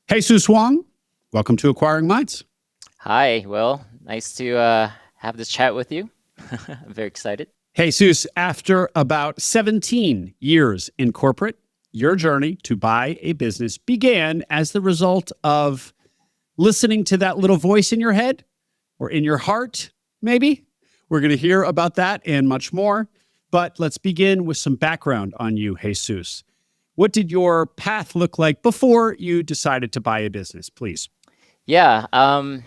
Jesus Wong, welcome to Acquiring Minds. Hi, Will. Nice to have this chat with you. I'm very excited. Jesus, after about 17 years in corporate, your journey to buy a business began as the result of listening to that little voice in your head or in your heart, maybe. We're going to hear about that and much more. But let's begin with some background on you, Jesus. What did your path look like before you decided to buy a business, please? Yeah.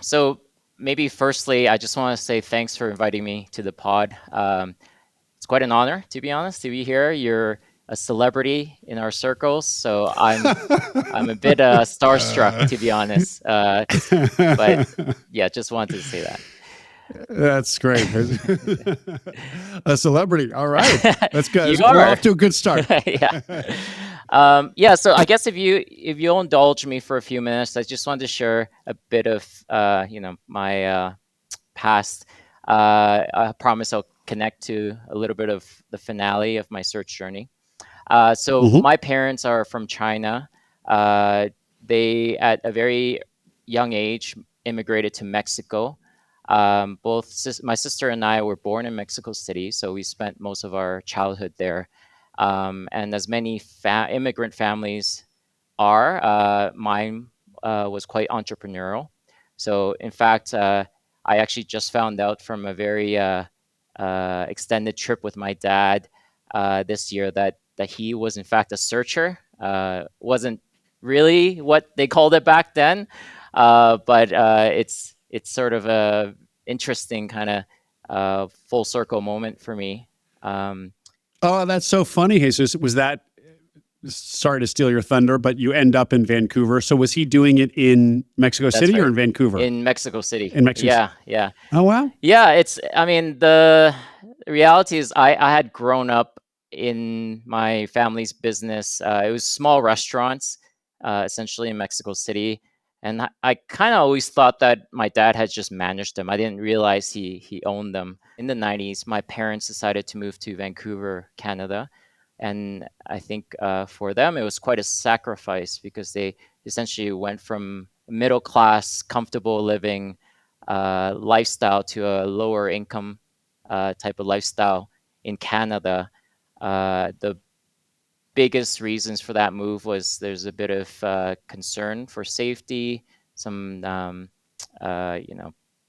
So maybe firstly, I just want to say thanks for inviting me to the pod. It's quite an honor, to be honest, to be here. You're a celebrity in our circles, so I'm a bit starstruck, to be honest. But yeah, just wanted to say that. That's great. A celebrity. All right. That's good. You are. We're off to a good start. Yeah. Yeah. So I guess if you'll indulge me for a few minutes, I just wanted to share a bit of my past. I promise I'll connect to a little bit of the finale of my search journey. So my parents are from China. They, at a very young age, immigrated to Mexico. My sister and I were born in Mexico City, so we spent most of our childhood there. And as many immigrant families are, mine was quite entrepreneurial. So, in fact, I actually just found out from a very extended trip with my dad this year that he was in fact a searcher. Wasn't really what they called it back then, but it's sort of a interesting kind of full circle moment for me. Oh, that's so funny, Jesus. Was that, sorry to steal your thunder, but you end up in Vancouver. So was he doing it in Mexico City or in Vancouver? In Mexico City. In Mexico City. Yeah. Oh, wow. Yeah, the reality is I had grown up in my family's business. It was small restaurants, essentially in Mexico City. And I kind of always thought that my dad had just managed them. I didn't realize he owned them. In the 90s, my parents decided to move to Vancouver, Canada. And I think for them, it was quite a sacrifice because they essentially went from middle class, comfortable living lifestyle to a lower income type of lifestyle in Canada. The biggest reasons for that move was there's a bit of concern for safety, some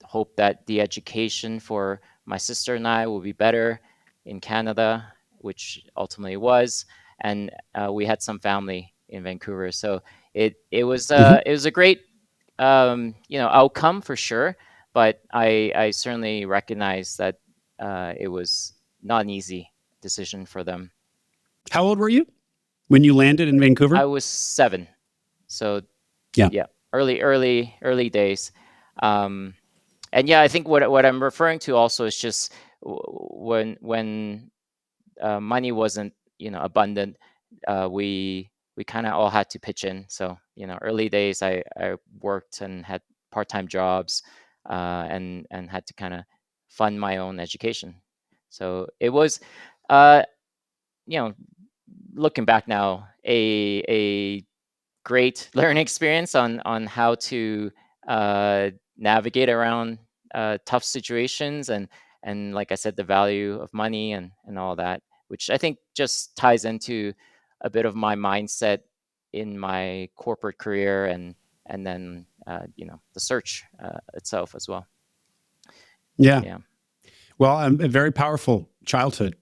hope that the education for my sister and I will be better in Canada, which ultimately was, and we had some family in Vancouver, so it was a great outcome for sure, but I certainly recognize that it was not an easy decision for them. How old were you when you landed in Vancouver? I was 7. So yeah, early days. And yeah, I think what I'm referring to also is just when money wasn't abundant, we kind of all had to pitch in. So early days, I worked and had part-time jobs, and had to kind of fund my own education. So it was, looking back now, a great learning experience on how to navigate around tough situations, and like I said, the value of money and all that, which I think just ties into a bit of my mindset in my corporate career, and then the search itself as well. Yeah. Well, a very powerful childhood,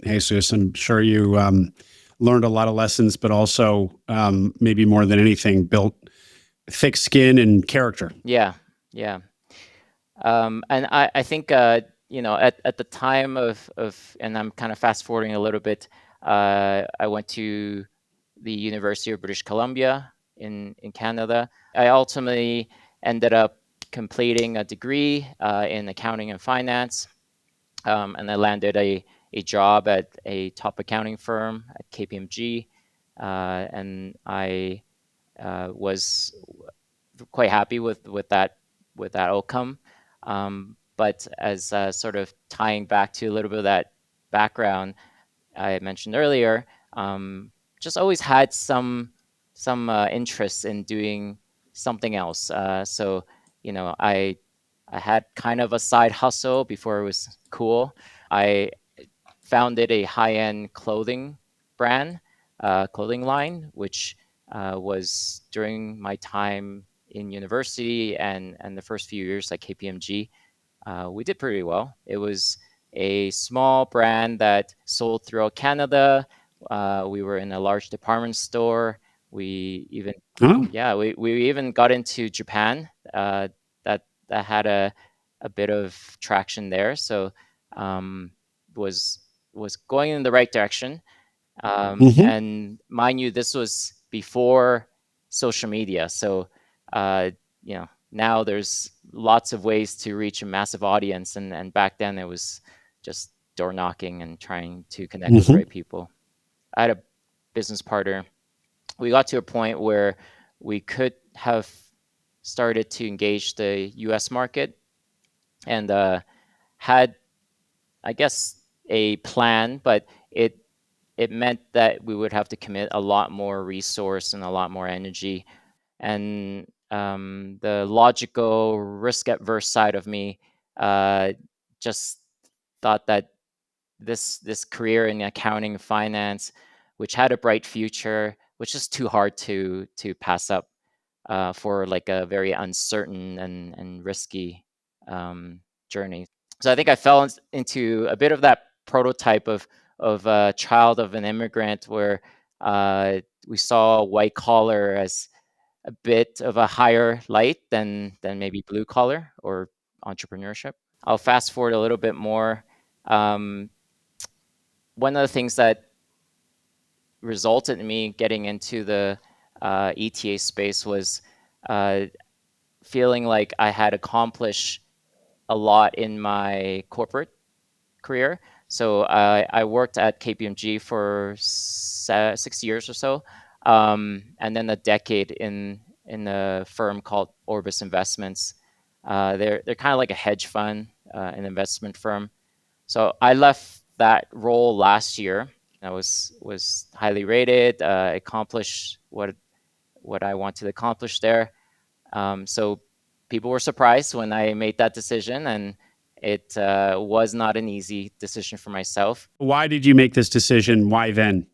Jesus. I'm sure you learned a lot of lessons, but also maybe more than anything, built thick skin and character. Yeah. And I think at the time of and I'm kind of fast forwarding a little bit. I went to the University of British Columbia in Canada. I ultimately ended up completing a degree in accounting and finance, and I landed a job at a top accounting firm at KPMG, and I was quite happy with that outcome. But as sort of tying back to a little bit of that background I mentioned earlier, just always had some interest in doing something else. So I had kind of a side hustle before it was cool. I founded a high-end clothing line, which was during my time in university and the first few years at KPMG. We did pretty well. It was a small brand that sold throughout Canada. We were in a large department store. We even, Oh. yeah, we even got into Japan. That had a bit of traction there. So um, was was going in the right direction. Hmm. And mind you, this was before social media. So, now there's lots of ways to reach a massive audience. And back then it was just door knocking and trying to connect with the Hmm. right people. I had a business partner. We got to a point where we could have started to engage the US market and had, I guess, a plan, but it meant that we would have to commit a lot more resource and a lot more energy. And the logical, risk adverse side of me uh, just thought that this career in accounting and finance, which had a bright future, was just too hard to pass up for like a very uncertain and risky journey. So I think I fell into a bit of that prototype of a child of an immigrant, where we saw white collar as a bit of a higher light than maybe blue collar or entrepreneurship. I'll fast forward a little bit more. Um, One of the things that resulted in me getting into the ETA space was uh, feeling like I had accomplished a lot in my corporate career. So I worked at KPMG for 6 years or so, and then a decade in a firm called Orbis Investments. They're kind of like a hedge fund, an investment firm. So I left that role last year. I was highly rated, accomplished what I wanted to accomplish there. So people were surprised when I made that decision, and it was not an easy decision for myself. Why did you make this decision? Why then?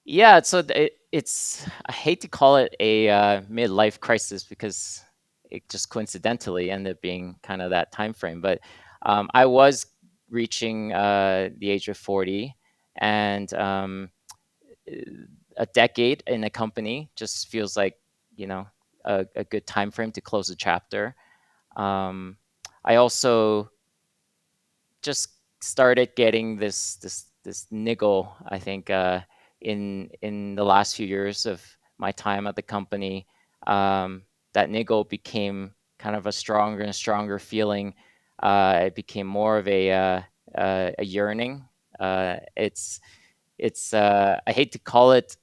Yeah, so it's, I hate to call it a midlife crisis, because it just coincidentally ended up being kind of that time frame. But I was reaching the age of 40, and a decade in a company just feels like, you know, a good time frame to close a chapter. Um, I also just started getting this niggle, I think, in the last few years of my time at the company. That niggle became kind of a stronger and stronger feeling. It became more of a yearning. It's I hate to call it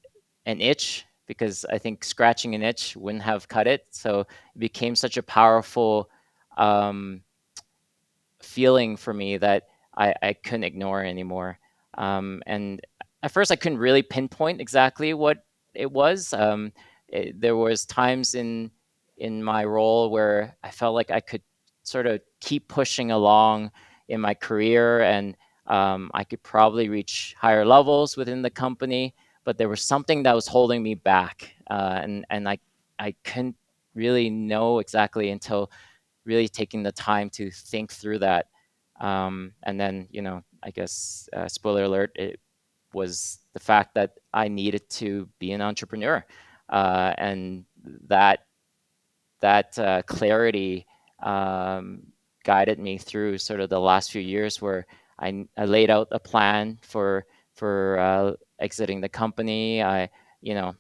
an itch, because I think scratching an itch wouldn't have cut it. So it became such a powerful um, feeling for me that I couldn't ignore anymore. And at first, I couldn't really pinpoint exactly what it was. There was times in my role where I felt like I could sort of keep pushing along in my career, and I could probably reach higher levels within the company, but there was something that was holding me back, and I couldn't really know exactly until really taking the time to think through that. And then, I guess, spoiler alert, it was the fact that I needed to be an entrepreneur. And that clarity um, guided me through sort of the last few years, where I laid out a plan for exiting the company. I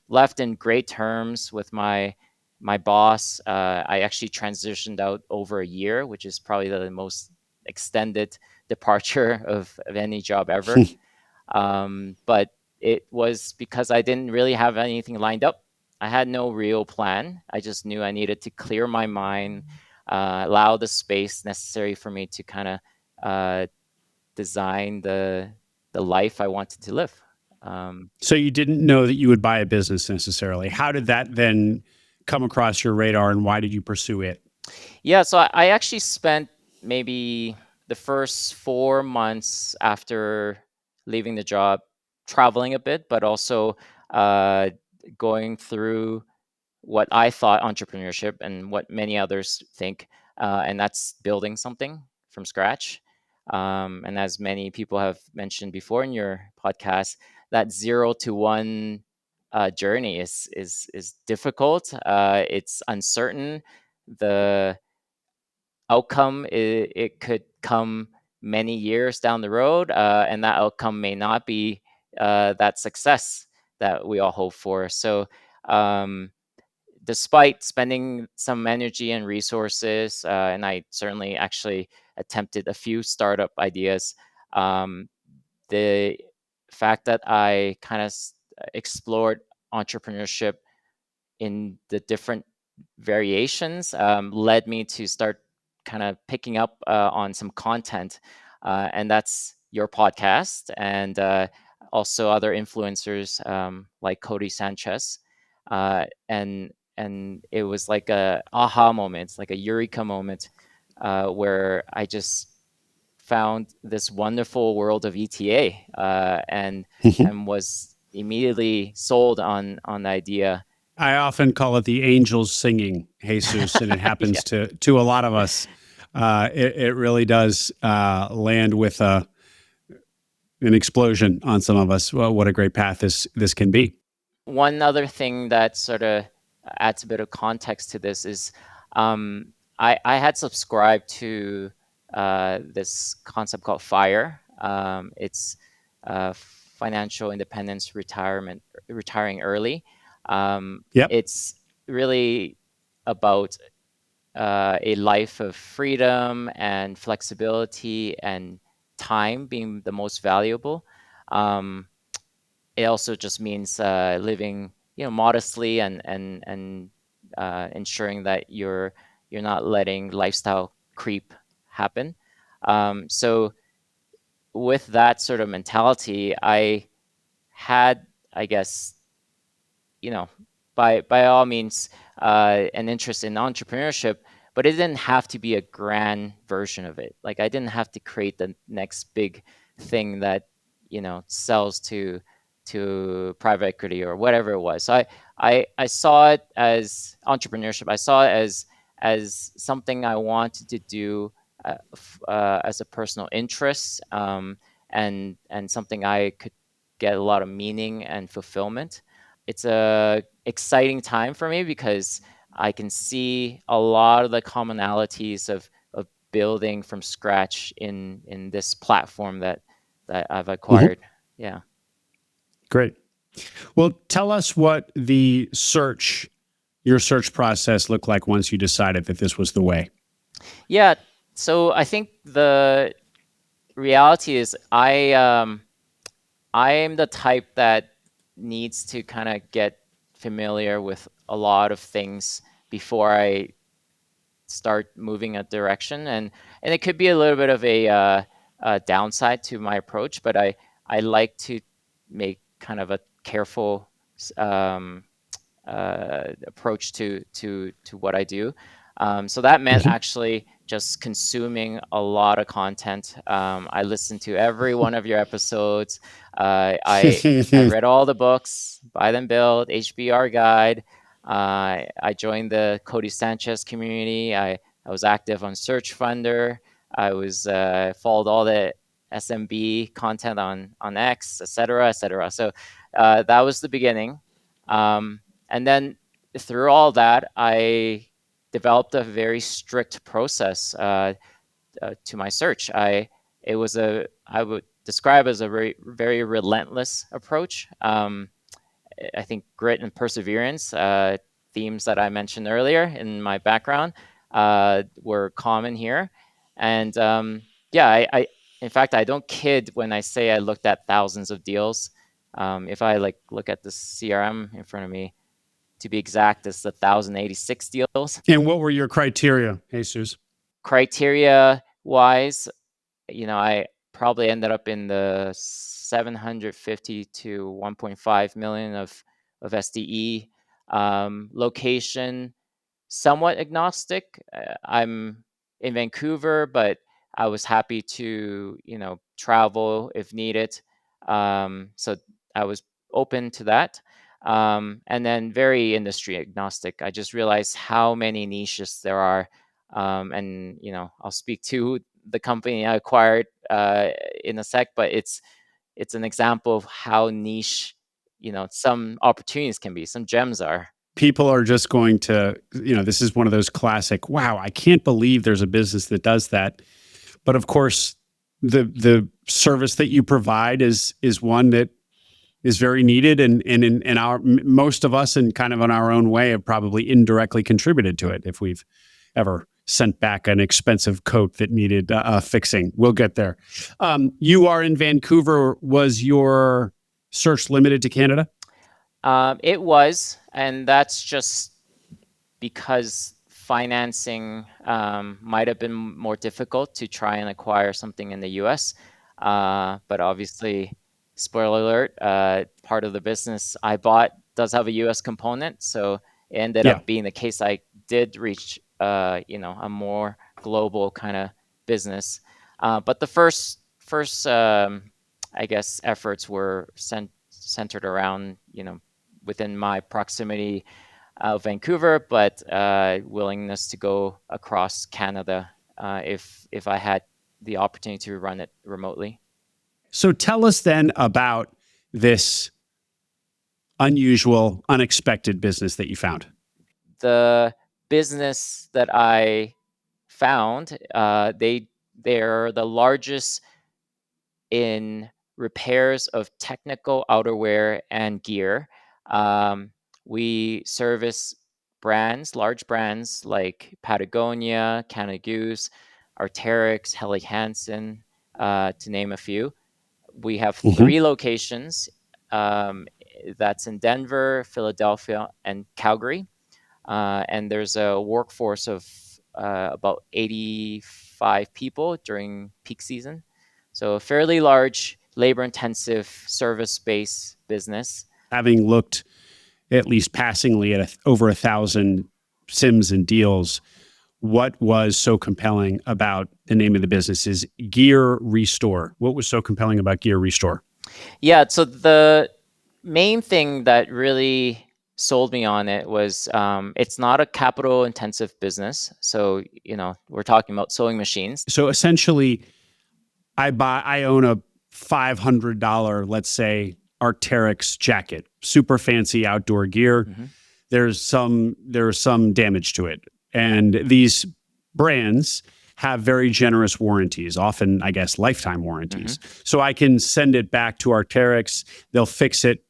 left in great terms with my boss. I actually transitioned out over a year, which is probably the most extended departure of any job ever. But it was because I didn't really have anything lined up. I had no real plan. I just knew I needed to clear my mind, allow the space necessary for me to kind of design the life I wanted to live. So you didn't know that you would buy a business necessarily. How did that then come across your radar, and why did you pursue it? Yeah, so I actually spent maybe the first 4 months after leaving the job traveling a bit, but also uh, going through what I thought entrepreneurship and what many others think, and that's building something from scratch. And as many people have mentioned before in your podcast, that 0 to 1 journey is difficult. It's uncertain. The outcome it could come many years down the road, and that outcome may not be that success that we all hope for. So um, despite spending some energy and resources, and I certainly actually attempted a few startup ideas, the fact that I kind of explored entrepreneurship in the different variations led me to start kind of picking up on some content, and that's your podcast, and also other influencers like Cody Sanchez, and it was like a aha moment, like a Eureka moment, where I just found this wonderful world of ETA, and was immediately sold on the idea. I often call it the angels singing, Jesus, and it Yeah. happens to a lot of us. It really does land with an explosion on some of us. Well, what a great path this can be. One other thing that sort of adds a bit of context to this is um, I had subscribed to this concept called FIRE. It's financial independence, retiring early. Yep. It's really about a life of freedom and flexibility and time being the most valuable. Um, it also just means living, modestly, and ensuring that you're not letting lifestyle creep happen. So with that sort of mentality, I had, I guess, you know, by all means, an interest in entrepreneurship, but it didn't have to be a grand version of it. Like I didn't have to create the next big thing that sells to private equity or whatever it was. So I saw it as entrepreneurship. I saw it as something I wanted to do as a personal interest, and something I could get a lot of meaning and fulfillment. It's a exciting time for me because I can see a lot of the commonalities of building from scratch in this platform that I've Mhm. acquired. Yeah. Great. Well, tell us what your search process looked like once you decided that this was the way. Yeah. So I think the reality is I'm the type that needs to kind of get familiar with a lot of things before I start moving a direction, and it could be a little bit of a downside to my approach, but I like to make kind of a careful um, approach to what I do. So that meant Mhm. actually just consuming a lot of content. I listened to every one of your episodes. I read all the books, Buy Then Build, HBR Guide. I joined the Cody Sanchez community. I was active on Search Funder. I was followed all the SMB content on X, etc., etc. So that was the beginning. And then through all that, I developed a very strict process to my search. I would describe as a very very relentless approach. I think grit and perseverance, themes that I mentioned earlier in my background, were common here, and yeah, in fact I don't kid when I say I looked at thousands of deals. If I look at the CRM in front of me, to be exact, it's 1,086 deals. And what were your criteria, Jesus? Criteria wise, I probably ended up in the 750 to 1.5 million of SDE. Location, somewhat agnostic. I'm in Vancouver, but I was happy to, travel if needed. So I was open to that. And then very industry agnostic. I just realized how many niches there are. And, I'll speak to the company I acquired in a sec, but it's an example of how niche, some opportunities can be, some gems are. People are just going to, this is one of those classic, wow, I can't believe there's a business that does that. But of course, the service that you provide is one that is very needed, and in our, most of us, in kind of in our own way, have probably indirectly contributed to it if we've ever sent back an expensive coat that needed fixing. We'll get there. You are in Vancouver. Was your search limited to Canada? It was, and that's just because financing might have been more difficult to try and acquire something in the US. But obviously, spoiler alert, part of the business I bought does have a US component. So it ended up being the case I did reach, a more global kind of business. But the first I guess, efforts were centered around, within my proximity of Vancouver, but willingness to go across Canada if I had the opportunity to run it remotely. So tell us then about this unusual, unexpected business that you found. The business that I found, they're the largest in repairs of technical outerwear and gear. We service large brands like Patagonia, Canada Goose, Arc'teryx, Helly Hansen, to name a few. We have 3 locations. That's in Denver, Philadelphia, and Calgary. And there's a workforce of about 85 people during peak season. So a fairly large, labor-intensive, service-based business. Having looked at least passingly at over 1,000 CIMs and deals, what was so compelling about the name of the business is Gear Restore? What was so compelling about Gear Restore? Yeah, so the main thing that really sold me on it was it's not a capital-intensive business. So, we're talking about sewing machines. So essentially, I own a $500, let's say, Arc'teryx jacket, super fancy outdoor gear. There's some damage to it. And these brands have very generous warranties, often, I guess, lifetime warranties. So I can send it back to Arc'teryx, they'll fix it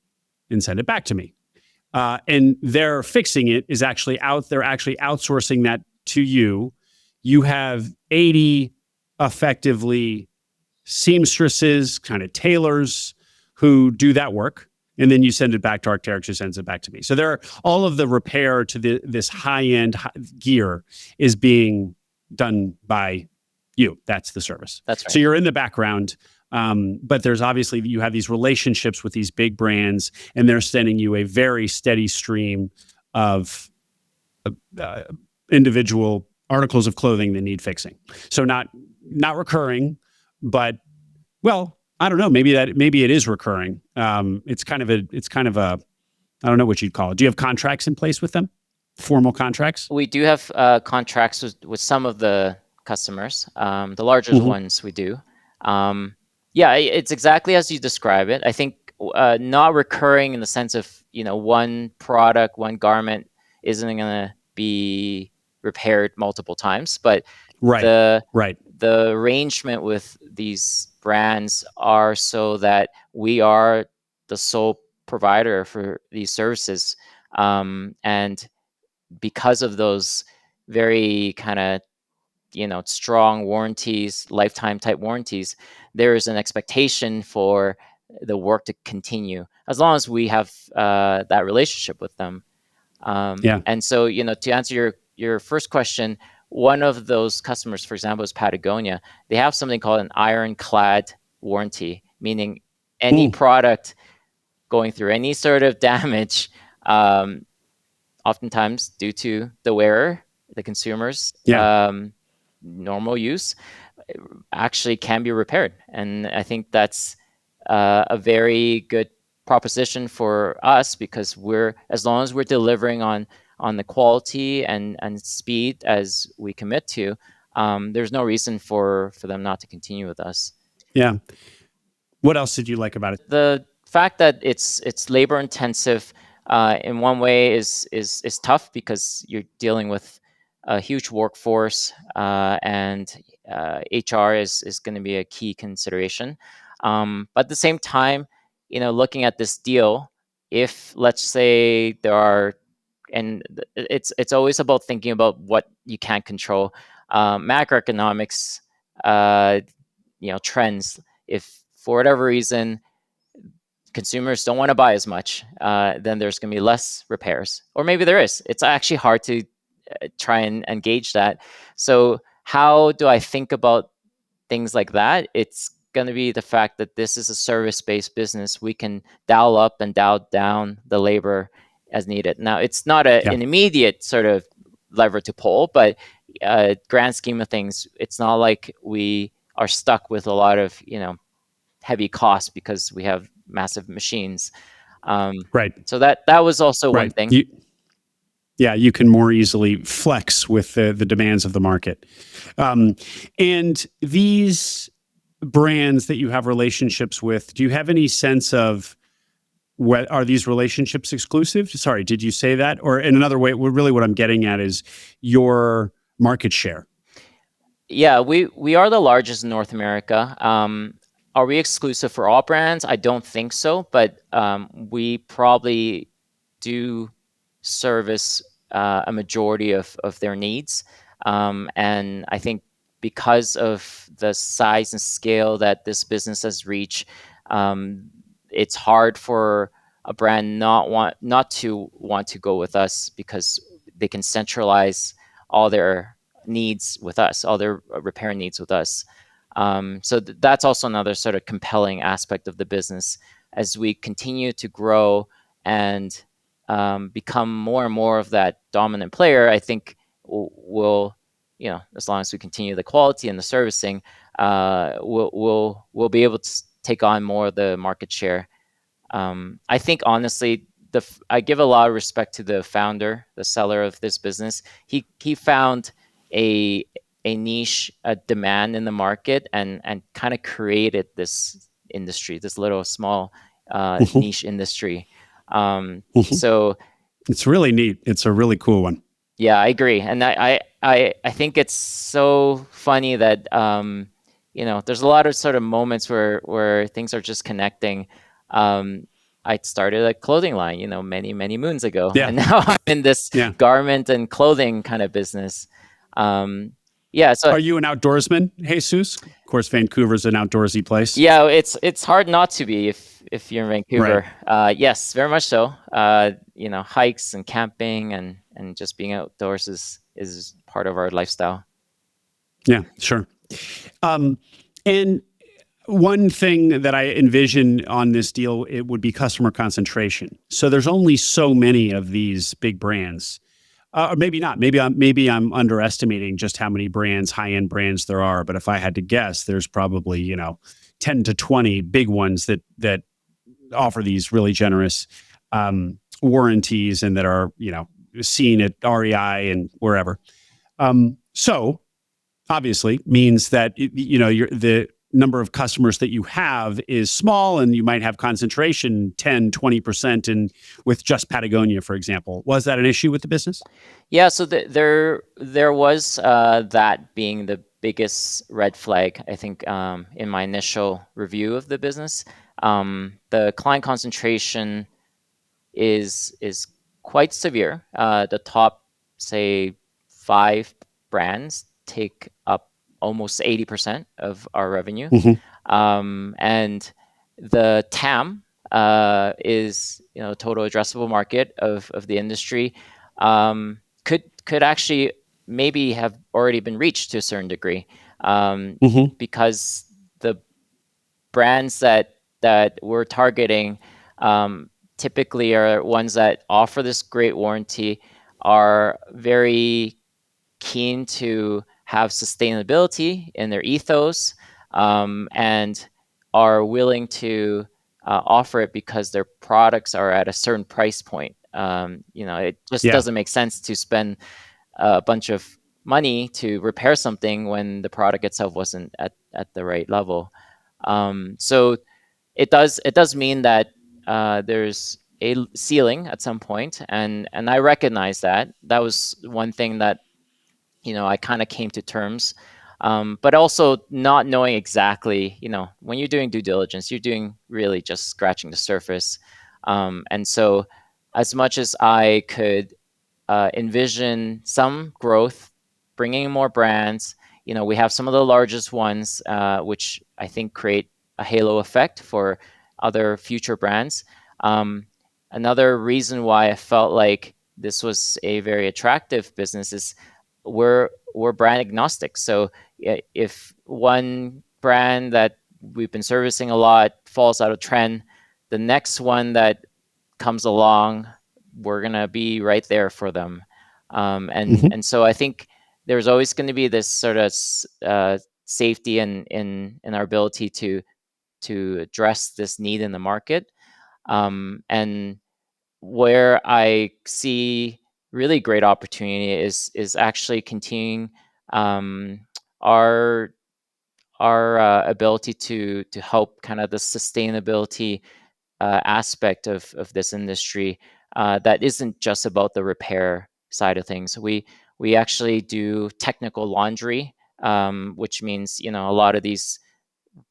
and send it back to me. And their fixing it is actually they're actually outsourcing that to you. You have 80 effectively seamstresses, kind of tailors, who do that work, and then you send it back to Arc'teryx, who sends it back to me. So there are all of the repair to this high-end gear is being done by you. That's the service. That's right. So you're in the background, but there's obviously, you have these relationships with these big brands, and they're sending you a very steady stream of individual articles of clothing that need fixing. So not recurring, but, well, I don't know. Maybe it is recurring. It's kind of a, I don't know what you'd call it. Do you have contracts in place with them? Formal contracts? We do have contracts with some of the customers. The larger ones we do. Yeah, it's exactly as you describe it. I think not recurring in the sense of, one product, one garment isn't going to be repaired multiple times, but the arrangement with these brands are so that we are the sole provider for these services. And because of those very kind of, strong warranties, lifetime type warranties, there is an expectation for the work to continue as long as we have that relationship with them. And so, to answer your first question, one of those customers, for example, is Patagonia. They have something called an ironclad warranty, meaning any product going through any sort of damage, oftentimes due to the wearer, the consumer's normal use, actually can be repaired. And I think that's a very good proposition for us, because as long as we're delivering on the quality and speed as we commit to, there's no reason for them not to continue with us. Yeah. What else did you like about it? The fact that it's labor intensive in one way is tough, because you're dealing with a huge workforce, and HR is going to be a key consideration. But at the same time, looking at this deal, if let's say there are, and it's always about thinking about what you can't control, macroeconomics, trends. If for whatever reason consumers don't want to buy as much, then there's going to be less repairs, or maybe there is. It's actually hard to try and engage that. So how do I think about things like that? It's going to be the fact that this is a service-based business. We can dial up and dial down the labor as needed. Now, it's not an immediate sort of lever to pull, but grand scheme of things, it's not like we are stuck with a lot of heavy costs because we have massive machines. Right. So that was also one thing. You can more easily flex with the demands of the market. And these brands that you have relationships with, do you have any sense of what are these relationships exclusive? Sorry, did you say that? Or in another way, really what I'm getting at is your market share. Yeah, we are the largest in North America. Are we exclusive for all brands? I don't think so, but we probably do service a majority of their needs. And I think because of the size and scale that this business has reached, it's hard for a brand not to want to go with us, because they can centralize all their needs with us, all their repair needs with us. So that's also another sort of compelling aspect of the business. As we continue to grow and become more and more of that dominant player, I think we'll as long as we continue the quality and the servicing, we'll be able to take on more of the market share. I think honestly, I give a lot of respect to the founder, the seller of this business. He found a niche, a demand in the market, and kind of created this industry, this little small niche industry. So it's really neat. It's a really cool one. Yeah, I agree, and I think it's so funny that there's a lot of sort of moments where things are just connecting. I started a clothing line, many moons ago, and now I'm in this garment and clothing kind of business. So are you an outdoorsman, Jesus? Of course, Vancouver's an outdoorsy place. Yeah, it's hard not to be if you're in Vancouver. Right. Yes, very much so. Hikes and camping and just being outdoors is part of our lifestyle. Yeah, sure. And one thing that I envision on this deal, it would be customer concentration. So there's only so many of these big brands. Or maybe not. Maybe I'm underestimating just how many brands, high-end brands there are. But if I had to guess, there's probably 10 to 20 big ones that offer these really generous warranties and that are seen at REI and wherever. So obviously means that the number of customers that you have is small, and you might have concentration 10, 20% and with just Patagonia, for example. Was that an issue with the business? Yeah, so there was that being the biggest red flag, I think, in my initial review of the business. The client concentration is quite severe. The top, say, 5 brands take up almost 80% of our revenue. And the TAM is total addressable market of the industry, could actually maybe have already been reached to a certain degree, Mm-hmm. because the brands that we're targeting typically are ones that offer this great warranty, are very keen to have sustainability in their ethos, and are willing to offer it because their products are at a certain price point. It just Yeah. doesn't make sense to spend a bunch of money to repair something when the product itself wasn't at the right level. So it does mean that there's a ceiling at some point, and I recognize that. That was one thing that I kind of came to terms. But also not knowing exactly, when you're doing due diligence, you're doing really just scratching the surface. And so, as much as I could envision some growth, bringing in more brands, we have some of the largest ones, which I think create a halo effect for other future brands. Um, Another reason why I felt like this was a very attractive business is we're brand agnostic. So if one brand that we've been servicing a lot falls out of trend, the next one that comes along, we're gonna be right there for them. And Mm-hmm. and so I think there's always going to be this sort of safety in our ability to address this need in the market. And where I see really great opportunity is actually continuing um, our ability to help kind of the sustainability aspect of this industry, that isn't just about the repair side of things. We actually do technical laundry, which means a lot of these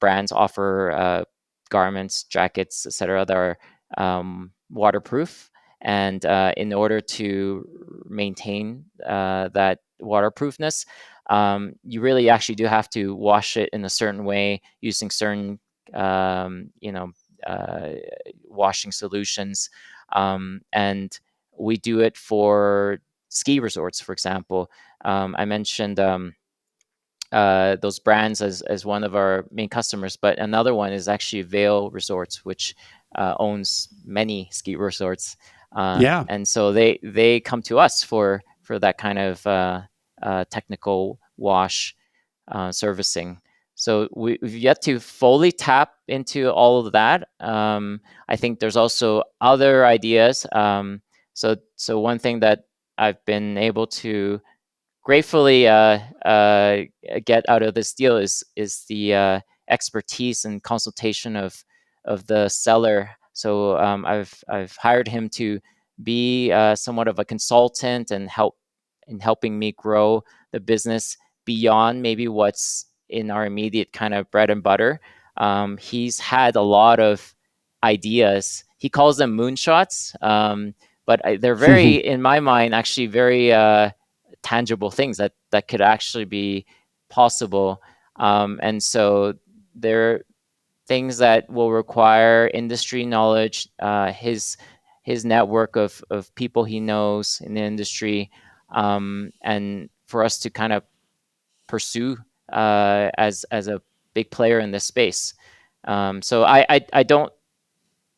brands offer garments, jackets, etc., that are waterproof. And in order to maintain that waterproofness, you really actually do have to wash it in a certain way using certain, um, you know, uh, washing solutions. And we do it for ski resorts, for example. I mentioned those brands as one of our main customers, but another one is actually Vail Resorts, which owns many ski resorts, Yeah. and so they come to us for that kind of technical wash servicing. So we've yet to fully tap into all of that. I think there's also other ideas. So one thing that I've been able to gratefully get out of this deal is the expertise and consultation of the seller. So I've hired him to be somewhat of a consultant and help in helping me grow the business beyond maybe what's in our immediate kind of bread and butter. He's had a lot of ideas. He calls them moonshots, but they're very, in my mind, actually very tangible things that could actually be possible. And so there are things that will require industry knowledge, his network of people he knows in the industry, and for us to kind of pursue as a big player in this space. So I don't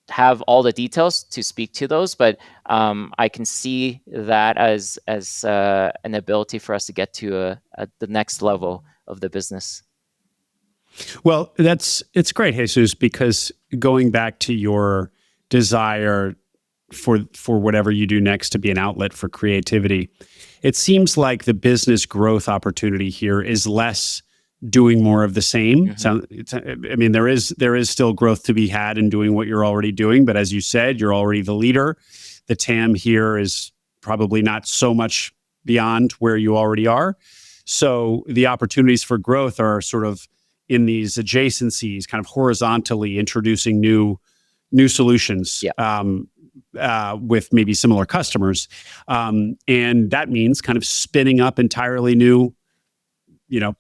have all the details to speak to those, but I can see that as an ability for us to get to the next level of the business. Well, it's great, Jesus, because going back to your desire for whatever you do next to be an outlet for creativity, it seems like the business growth opportunity here is less doing more of the same. Mm-hmm. So, I mean, there is still growth to be had in doing what you're already doing, but as you said, you're already the leader. The TAM here is probably not so much beyond where you already are. So the opportunities for growth are sort of in these adjacencies, kind of horizontally introducing new solutions. Yeah. With maybe similar customers, and that means kind of spinning up entirely new,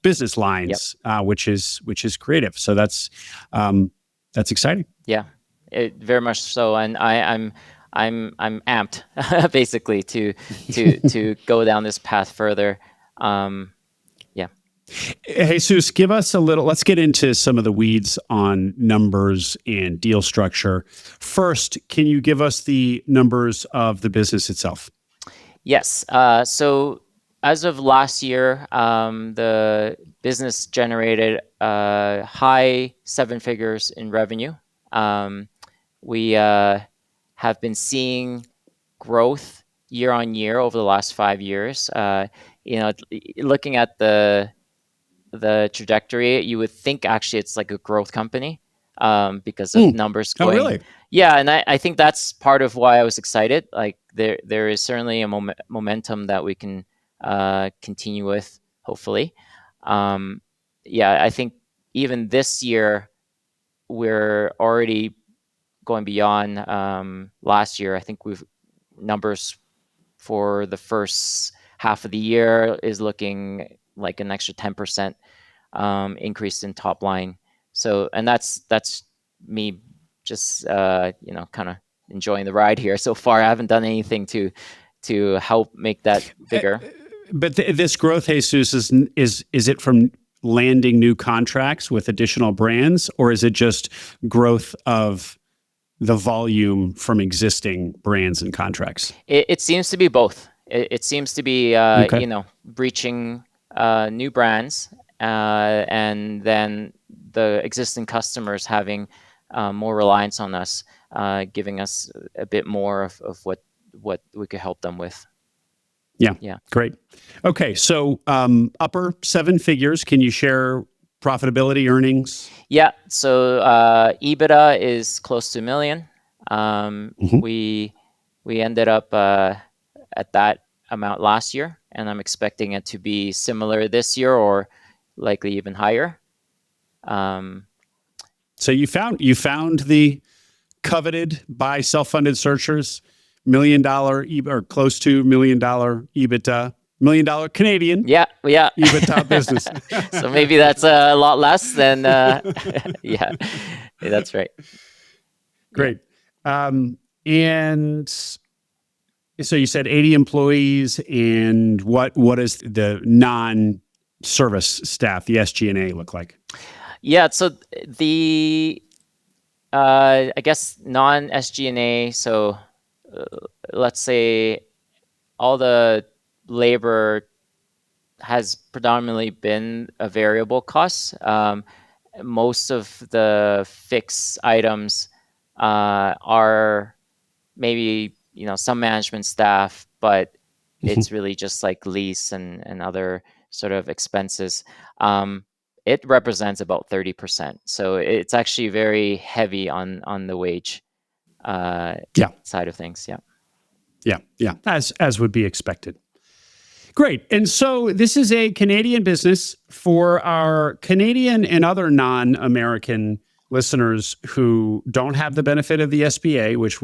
business lines, which is creative. So that's exciting. Yeah, very much so, and I'm amped basically to go down this path further. Yeah. Jesus, give us a little, let's get into some of the weeds on numbers and deal structure. First, can you give us the numbers of the business itself? Yes. So as of last year, the business generated high seven figures in revenue. We have been seeing growth year on year over the last 5 years. Looking at the trajectory, you would think actually it's like a growth company, because of numbers Oh, going. really? Yeah, and I think that's part of why I was excited. Like there is certainly a momentum that we can continue with, hopefully. Yeah, I think even this year we're already going beyond last year. I think we've numbers for the first half of the year is looking like an extra 10% increase in top line. So, and that's me just kind of enjoying the ride here so far. I haven't done anything to help make that bigger. But this growth, Jesus, is it from landing new contracts with additional brands, or is it just growth of the volume from existing brands and contracts? It seems to be both. It seems to be Okay. reaching new brands, and then the existing customers having more reliance on us, giving us a bit more of what we could help them with. Yeah. Yeah. Great. Okay. So upper seven figures. Can you share profitability, earnings? Yeah. So EBITDA is close to $1 million. Mhm. We ended up at that amount last year, and I'm expecting it to be similar this year, or likely even higher. So you found the coveted by self-funded searchers $1 million or close to $1 million EBITDA, $1 million Canadian Yeah, yeah. EBITDA business. So maybe that's a lot less than. Yeah, that's right. Yeah. Great. And so you said 80 employees, and what is the non-service staff, the SG&A look like? Yeah. So the I guess non SG&A. So uh, let's say all the labor has predominantly been a variable cost. Most of the fixed items are maybe some management staff, but it's really just like lease and other sort of expenses. It represents about 30%, so it's actually very heavy on the wage Yeah, side of things. Yeah. yeah, as would be expected. Great. And so this is a Canadian business for our Canadian and other non-American listeners who don't have the benefit of the SBA, which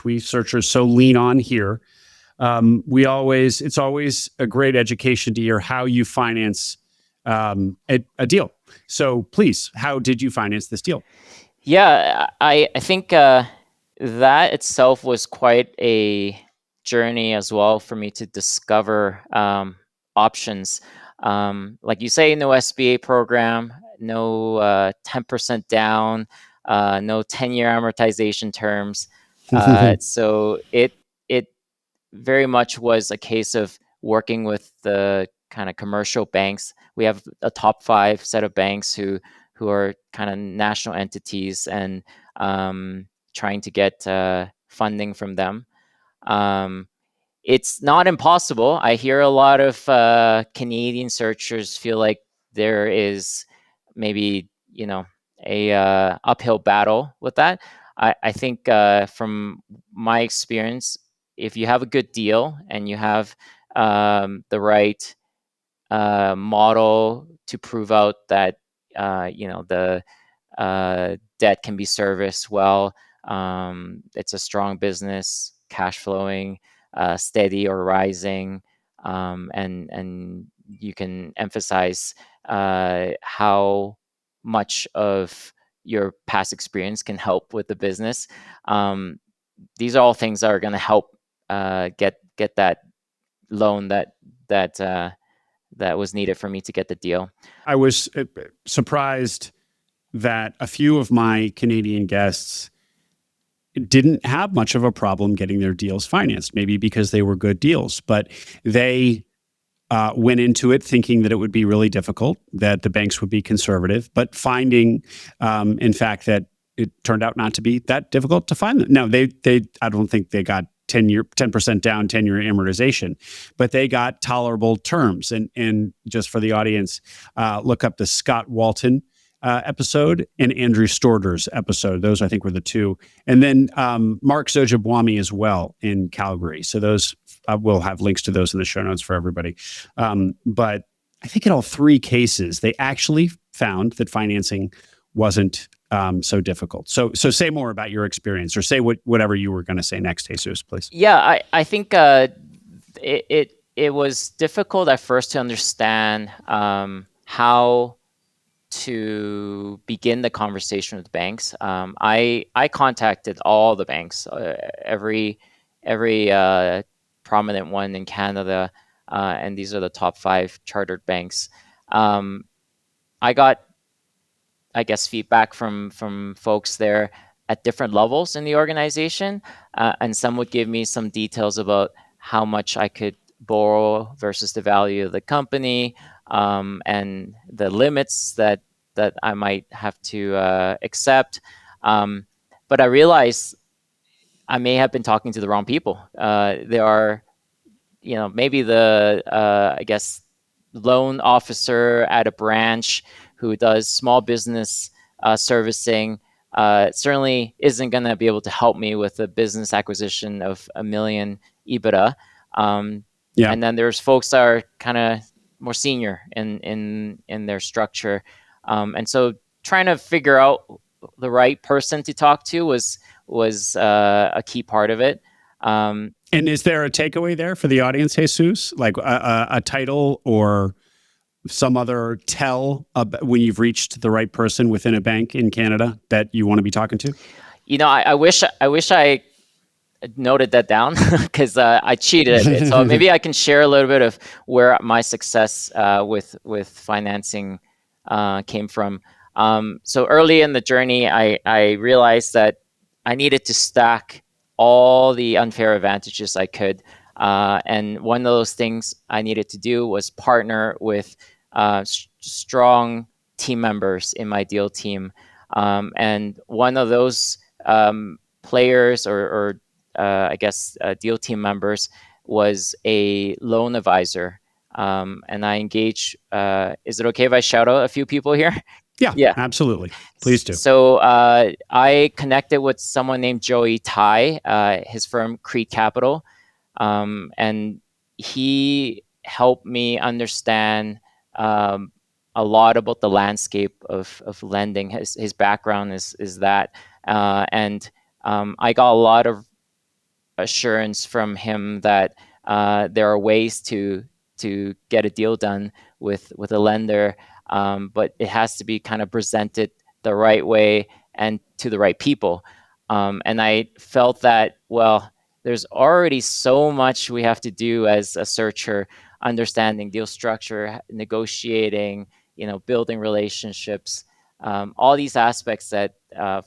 we searchers so lean on here. It's always a great education to hear how you finance a deal. So please, how did you finance this deal? Yeah, I think that itself was quite a journey as well for me to discover options. Like you say, no SBA program, no 10% down, no 10-year amortization terms. So it very much was a case of working with the kind of commercial banks. We have a top 5 set of banks who are kind of national entities, and trying to get funding from them. Um, it's not impossible. I hear a lot of Canadian searchers feel like there is maybe a uphill battle with that. I think from my experience, if you have a good deal and you have the right model to prove out that the debt can be serviced well. It's a strong business, cash flowing, steady or rising, and you can emphasize how much of your past experience can help with the business. These are all things that are going to help get that loan that that was needed for me to get the deal. I was surprised that a few of my Canadian guests didn't have much of a problem getting their deals financed, maybe because they were good deals, but they went into it thinking that it would be really difficult, that the banks would be conservative, but finding, in fact, that it turned out not to be that difficult to find them. No, I don't think they got 10% down, 10-year amortization, but they got tolerable terms. And just for the audience, look up the Scott Walton episode and Andrew Storter's episode. Those, I think, were the two. And then Mark Zojabwami as well in Calgary. So those, we'll have links to those in the show notes for everybody. But I think in all three cases, they actually found that financing wasn't so difficult. So say more about your experience, or say whatever you were going to say next, Jesus, please. Yeah, I think it was difficult at first to understand how to begin the conversation with banks. I contacted all the banks, every prominent one in Canada, and these are the top 5 chartered banks. I got, I guess, feedback from folks there at different levels in the organization, and some would give me some details about how much I could borrow versus the value of the company, and the limits that I might have to accept. But I realized I may have been talking to the wrong people. There are, maybe the I guess, loan officer at a branch who does small business servicing certainly isn't going to be able to help me with a business acquisition of $1 million EBITDA. And then there's folks that are kind of more senior in their structure, and so trying to figure out the right person to talk to was a key part of it. And is there a takeaway there for the audience, Jesus? Like a title or some other tell when you've reached the right person within a bank in Canada that you want to be talking to? I wish I noted that down because I cheated a bit. So maybe I can share a little bit of where my success with financing came from. So early in the journey, I realized that I needed to stack all the unfair advantages I could. And one of those things I needed to do was partner with strong team members in my deal team. And one of those players or I guess deal team members was a loan advisor. And I engaged, is it okay if I shout out a few people here? Yeah, absolutely. Please do. So I connected with someone named Joey Tai, his firm Crete Capital, and he helped me understand a lot about the landscape of lending. His background is that, and I got a lot of assurance from him that there are ways to get a deal done with a lender. But it has to be kind of presented the right way and to the right people. And I felt that, well, there's already so much we have to do as a searcher, understanding deal structure, negotiating, building relationships, all these aspects that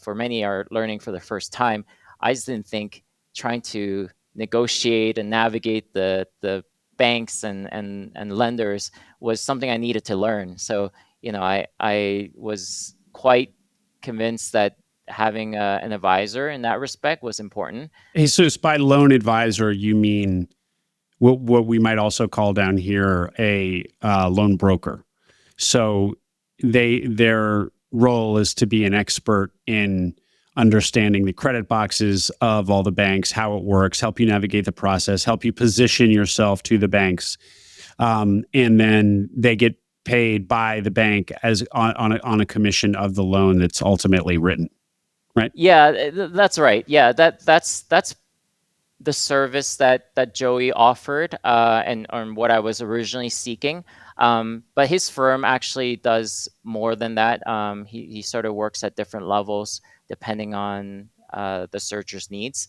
for many are learning for the first time. I just didn't think trying to negotiate and navigate the banks and lenders was something I needed to learn. So, I was quite convinced that having an advisor in that respect was important. Jesus, by loan advisor, you mean what we might also call down here a loan broker. So their role is to be an expert in understanding the credit boxes of all the banks, how it works, help you navigate the process, help you position yourself to the banks, and then they get paid by the bank as on a commission of the loan that's ultimately written, right? Yeah, that's right. Yeah, that's the service that Joey offered, and what I was originally seeking. But his firm actually does more than that. He sort of works at different levels depending on the searcher's needs.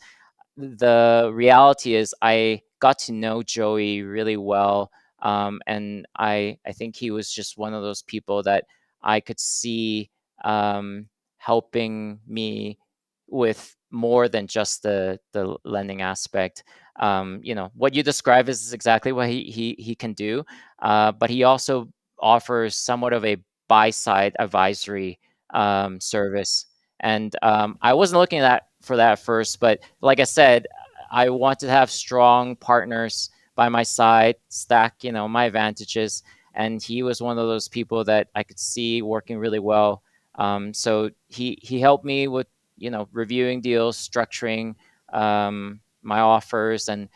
The reality is I got to know Joey really well And I think he was just one of those people that I could see helping me with more than just the lending aspect. What you describe is exactly what he can do, but he also offers somewhat of a buy side advisory service. And I wasn't looking for that at first, but like I said, I want to have strong partners by my side, stack my advantages, and he was one of those people that I could see working really well. So he helped me with reviewing deals, structuring my offers, and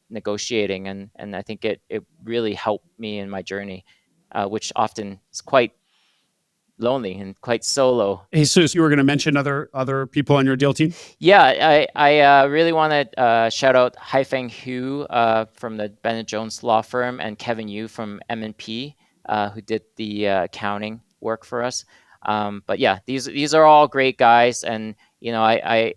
negotiating, and I think it really helped me in my journey, which often is quite lonely and quite solo. Jesus, you were going to mention other people on your deal team? Yeah, I really want to shout out Haifeng Hu from the Bennett Jones law firm, and Kevin Yu from M&P, who did the accounting work for us. But yeah, these are all great guys, and I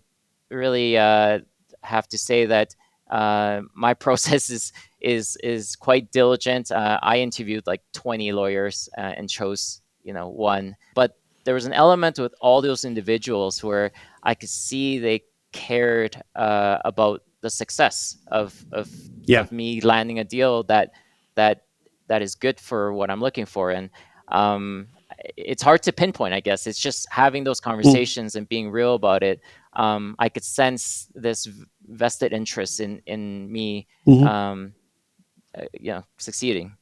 really have to say that my process is quite diligent. I interviewed like 20 lawyers and chose one, but there was an element with all those individuals where I could see they cared about the success of me landing a deal that is good for what I'm looking for. And it's hard to pinpoint, I guess. It's just having those conversations and being real about it. I could sense this vested interest in me succeeding.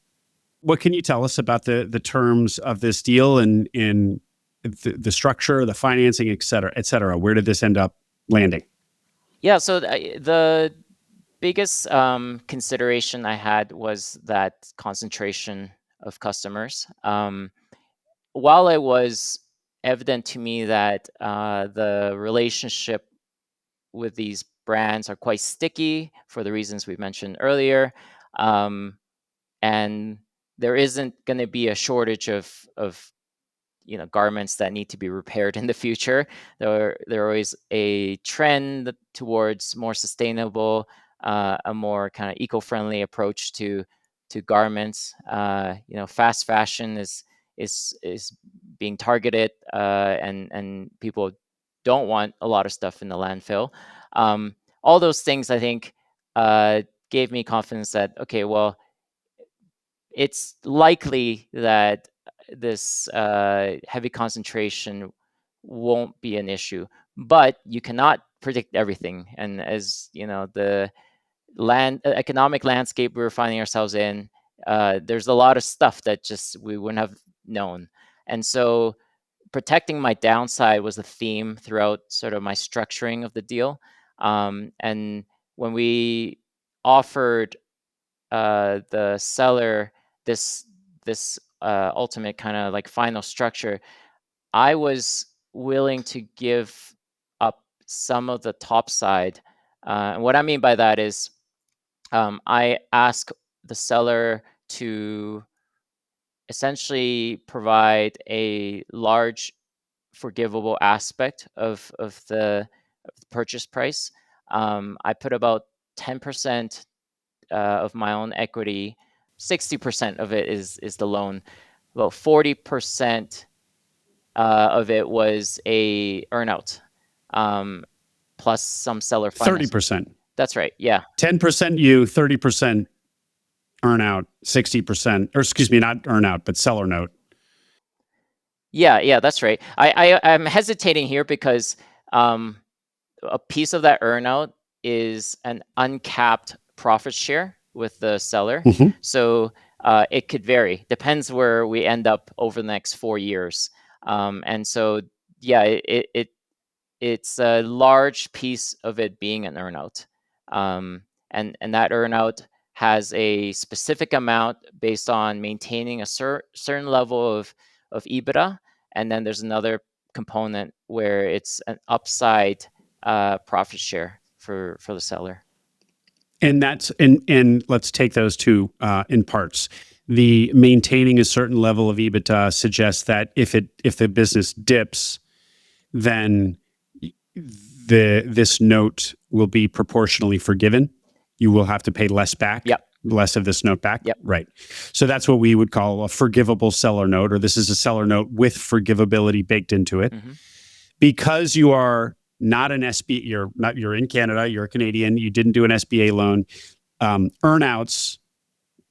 What can you tell us about the terms of this deal and in the structure, the financing, et cetera, et cetera? Where did this end up landing? Yeah, so the biggest consideration I had was that concentration of customers. While it was evident to me that the relationship with these brands are quite sticky for the reasons we mentioned earlier, and there isn't going to be a shortage of garments that need to be repaired in the future. There always a trend towards more sustainable, a more kind of eco-friendly approach to garments. Fast fashion is being targeted, and people don't want a lot of stuff in the landfill. All those things, I think, gave me confidence that, okay, well, it's likely that this heavy concentration won't be an issue, but you cannot predict everything. And as the economic landscape we're finding ourselves in, there's a lot of stuff that just we wouldn't have known. And so protecting my downside was a theme throughout sort of my structuring of the deal. And when we offered the seller this ultimate kind of like final structure, I was willing to give up some of the top side. And what I mean by that is I ask the seller to essentially provide a large forgivable aspect of the purchase price. I put about 10% of my own equity. 60% of it is the loan. About 40% of it was a earnout, plus some seller finance. 30%. That's right. Yeah. 10% you, 30% earnout, 60%, or excuse me, not earnout, but seller note. Yeah, that's right. I'm hesitating here because a piece of that earnout is an uncapped profit share with the seller. So it could vary. Depends where we end up over the next 4 years. And so, yeah, it's a large piece of it being an earnout. And that earnout has a specific amount based on maintaining a certain level of EBITDA. And then there's another component where it's an upside profit share for the seller. And that's and let's take those two in parts. The maintaining a certain level of EBITDA suggests that if the business dips, then this note will be proportionally forgiven. You will have to pay less back. Yep. less of this note back. Yep. Right. So that's what we would call a forgivable seller note, or this is a seller note with forgivability baked into it. Mm-hmm. Because you are not an SBA, you're in Canada, you're a Canadian, you didn't do an SBA loan. Earnouts,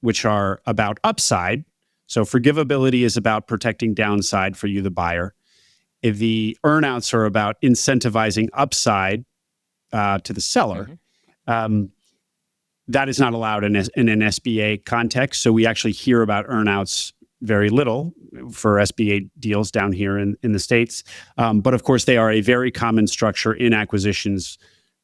which are about upside. So forgivability is about protecting downside for you, the buyer. If the earnouts are about incentivizing upside to the seller. Mm-hmm. That is not allowed in an SBA context. So we actually hear about earnouts very little for SBA deals down here in the States. But of course, they are a very common structure in acquisitions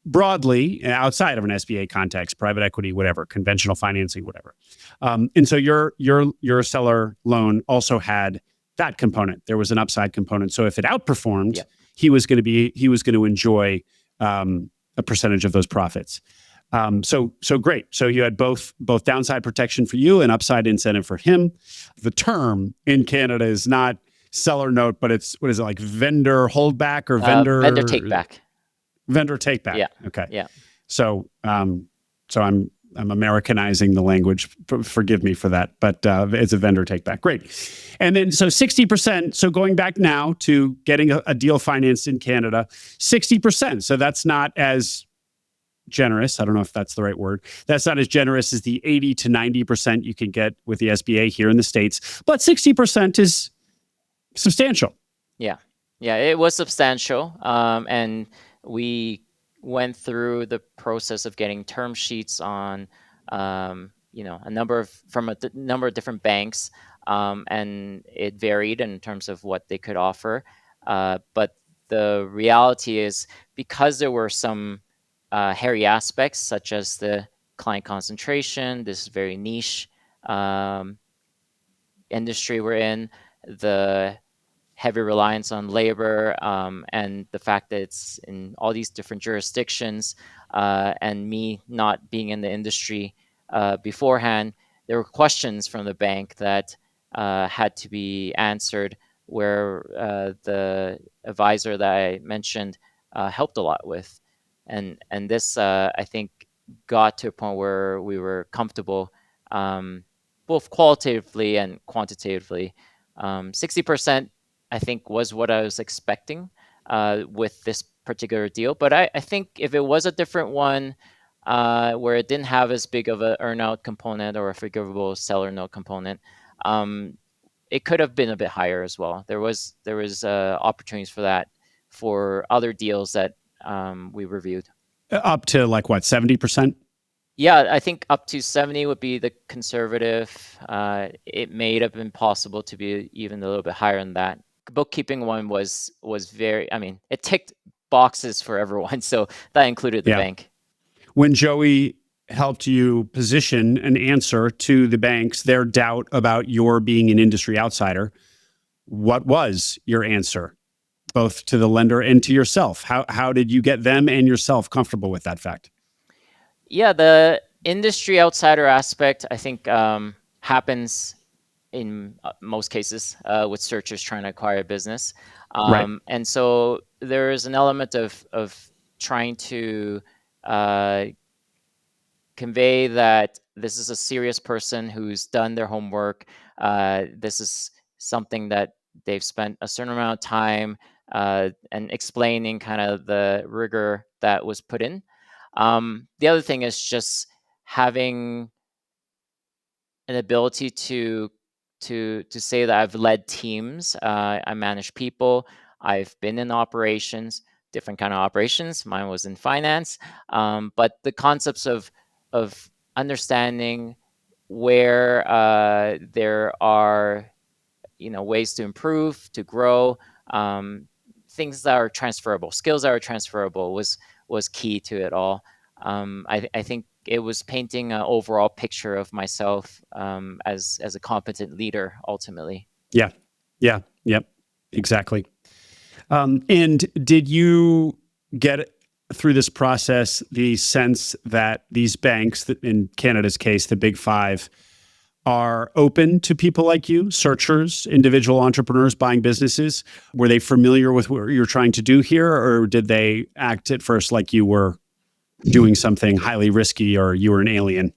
broadly outside of an SBA context, private equity, whatever, conventional financing, whatever. And so your seller loan also had that component. There was an upside component. So if it outperformed, Yeah. he was going to enjoy a percentage of those profits. So great. So you had both downside protection for you and upside incentive for him. The term in Canada is not seller note, but it's, what is it, like vendor holdback or Vendor take back. Vendor take back. Yeah. Okay. Yeah. So I'm Americanizing the language. Forgive me for that, but it's a vendor take back. Great. And then so 60%. So going back now to getting a deal financed in Canada, 60%. So that's not as generous. I don't know if that's the right word. That's not as generous as the 80 to 90% you can get with the SBA here in the States, but 60% is substantial. Yeah. Yeah, it was substantial. And we went through the process of getting term sheets on, a number of different banks. And it varied in terms of what they could offer. But the reality is, because there were some hairy aspects, such as the client concentration, this very niche industry we're in, the heavy reliance on labor, and the fact that it's in all these different jurisdictions, and me not being in the industry beforehand, there were questions from the bank that had to be answered, where the advisor that I mentioned helped a lot with. And this, I think, got to a point where we were comfortable, both qualitatively and quantitatively. 60%, I think, was what I was expecting with this particular deal. But I think if it was a different one, where it didn't have as big of an earnout component or a forgivable seller note component, it could have been a bit higher as well. There was opportunities for that for other deals that we reviewed. Up to like what, 70%? Yeah, I think up to 70 would be the conservative. It may have been possible to be even a little bit higher than that. Bookkeeping one was very, it ticked boxes for everyone. So that included the bank. When Joey helped you position an answer to the banks, their doubt about your being an industry outsider, what was your answer, both to the lender and to yourself? How did you get them and yourself comfortable with that fact? Yeah, the industry outsider aspect, I think, happens in most cases with searchers trying to acquire a business. Right. And so there is an element of trying to convey that this is a serious person who's done their homework. This is something that they've spent a certain amount of time and explaining kind of the rigor that was put in. The other thing is just having an ability to say that I've led teams, I manage people, I've been in operations, different kind of operations. Mine was in finance, but the concepts of understanding where there are ways to improve, to grow, things that are transferable, skills that are transferable was key to it all. I think it was painting an overall picture of myself as a competent leader, ultimately. Yeah. Yep. Exactly. And did you get through this process the sense that these banks, that in Canada's case, the Big Five, are open to people like you, searchers, individual entrepreneurs buying businesses? Were they familiar with what you're trying to do here, or did they act at first like you were doing something highly risky or you were an alien?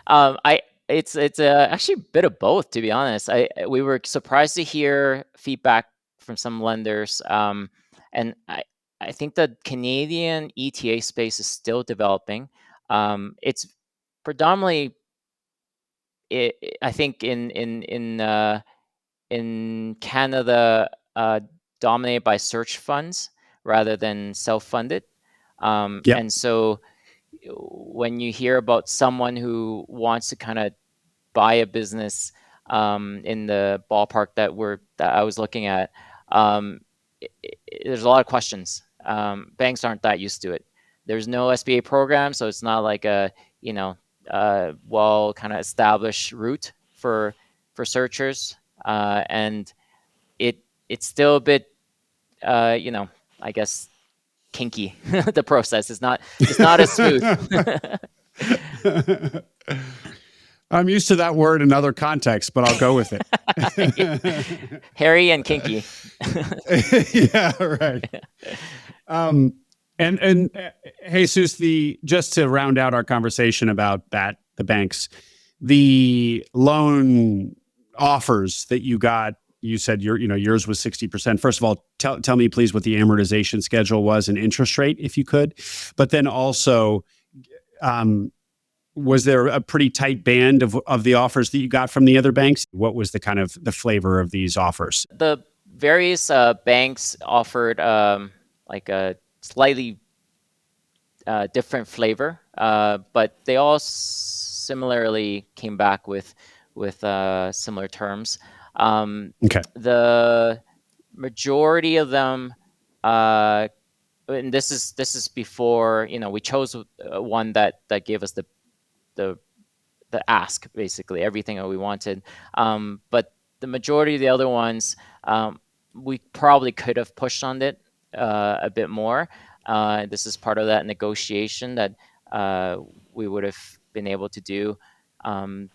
I it's actually a bit of both, to be honest. We were surprised to hear feedback from some lenders, and I think the Canadian ETA space is still developing. It's predominantly, I think, in Canada, dominated by search funds rather than self-funded. Yep. And so when you hear about someone who wants to kind of buy a business, in the ballpark that I was looking at, um, there's a lot of questions. Banks aren't that used to it. There's no SBA program, so it's not like a, well kind of established route for searchers, and it's still a bit, I guess, kinky. The process is not it's not as smooth. I'm used to that word in other contexts, but I'll go with it. Hairy and kinky. Yeah, right. And Jesus, just to round out our conversation about the banks, the loan offers that you got, you said yours was 60%. First of all, tell me please what the amortization schedule was and interest rate, if you could. But then also, was there a pretty tight band of the offers that you got from the other banks? What was the kind of the flavor of these offers? The various banks offered like a slightly different flavor, but they all similarly came back with similar terms. Okay. The majority of them, and this is before we chose one that gave us the ask, basically everything that we wanted. But the majority of the other ones, we probably could have pushed on it a bit more. This is part of that negotiation that we would have been able to do.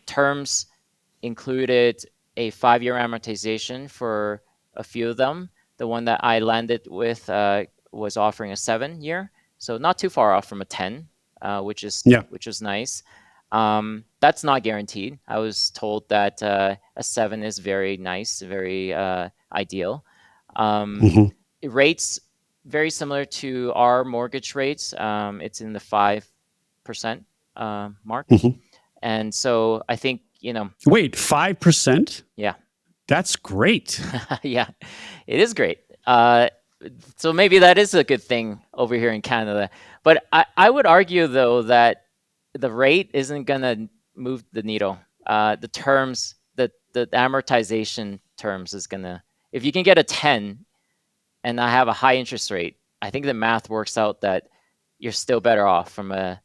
Terms included a 5-year amortization for a few of them. The one that I landed with was offering a 7-year, so not too far off from a 10, which is nice. That's not guaranteed. I was told that a 7 is very nice, very ideal. Rates very similar to our mortgage rates. It's in the 5% mark. And so I think, Wait, 5%? Yeah. That's great. Yeah, it is great. So maybe that is a good thing over here in Canada. But I would argue, though, that the rate isn't going to move the needle. The terms, the amortization terms is going to, if you can get a 10 and I have a high interest rate, I think the math works out that you're still better off from a